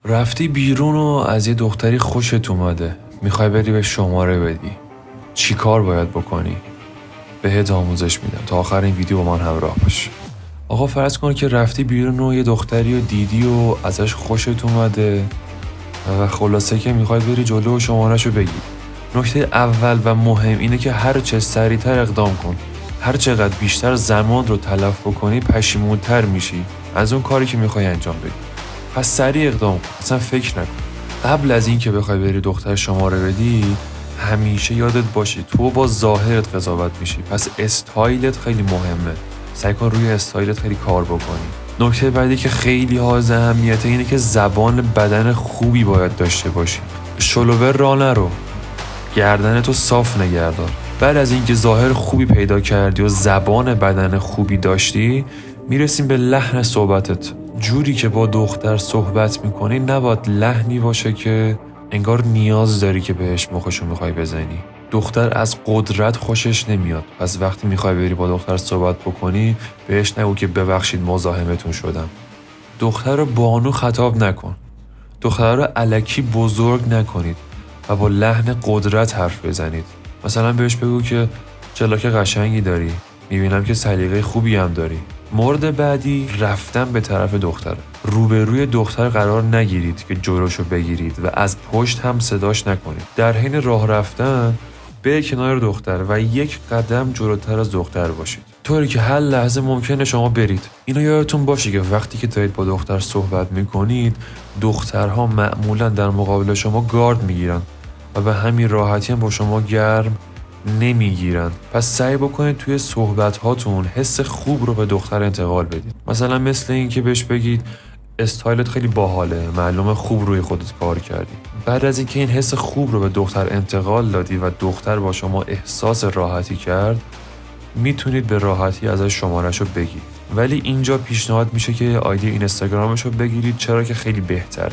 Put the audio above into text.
رفتی بیرون و از یه دختری خوشت اومده، میخوای بری به شماره بدی. چی کار باید بکنی؟ بهت آموزش میدم تا آخر این ویدیو با من همراه باش. آقا فرض کن که رفتی بیرون و یه دختری رو دیدی و ازش خوشت اومده و خلاصه که میخوای بری جلو و شماره‌شو بگی. نکته اول و مهم اینه که هر چه سریعتر اقدام کن. هر چقدر بیشتر زمان رو تلف بکنی پشیمونتر میشی از اون کاری که میخوای انجام بدی. پس سریع اقدام کن، اصلا فکر نکن. قبل از این که بخوای بری دختر شماره بدی، همیشه یادت باشه تو با ظاهرت قضاوت میشی. پس استایلت خیلی مهمه. سعی کن روی استایلت خیلی کار بکنی. نکته بعدی که خیلی حائز اهمیته اینه که زبان بدن خوبی باید داشته باشی. شلوور راه نرو، گردنتو صاف نگهدار. بعد از اینکه ظاهر خوبی پیدا کردی و زبان بدن خوبی داشتی، میرسیم به لحن صحبتت. جوری که با دختر صحبت میکنی نباید لحنی باشه که انگار نیاز داری که بهش مخشو میخوای بزنی. دختر از قدرت خوشش نمیاد. پس وقتی میخوای بری با دختر صحبت بکنی، بهش نگو که ببخشید مزاحمتون شدم. دختر رو بانو خطاب نکن. دختر رو الکی بزرگ نکنید و با لحن قدرت حرف بزنید. مثلا بهش بگو که چلاک قشنگی داری، میبینم که سلیقه خوبی هم داری. مورد بعدی رفتن به طرف دختره. روبروی دختر قرار نگیرید که جلوشو بگیرید و از پشت هم صداش نکنید. در حین راه رفتن به کنار دختر و یک قدم جلوتر از دختر باشید، طوری که هر لحظه ممکنه شما برید. اینا یادتون باشه که وقتی که دارید با دختر صحبت میکنید، دخترها معمولا در مقابل شما گارد میگیرن و به همین راحتی هم با شما گرم نمیگیرن. پس سعی بکنید توی صحبت هاتون حس خوب رو به دختر انتقال بدید. مثلا مثل این که بهش بگید استایلت خیلی باحاله، معلومه خوب روی خودت کار کردی. بعد از اینکه این حس خوب رو به دختر انتقال دادی و دختر با شما احساس راحتی کرد، میتونید به راحتی ازش شماره‌شو بگیرید. ولی اینجا پیشنهاد میشه که آیدی اینستاگرامشو بگیرید، چرا که خیلی بهتره.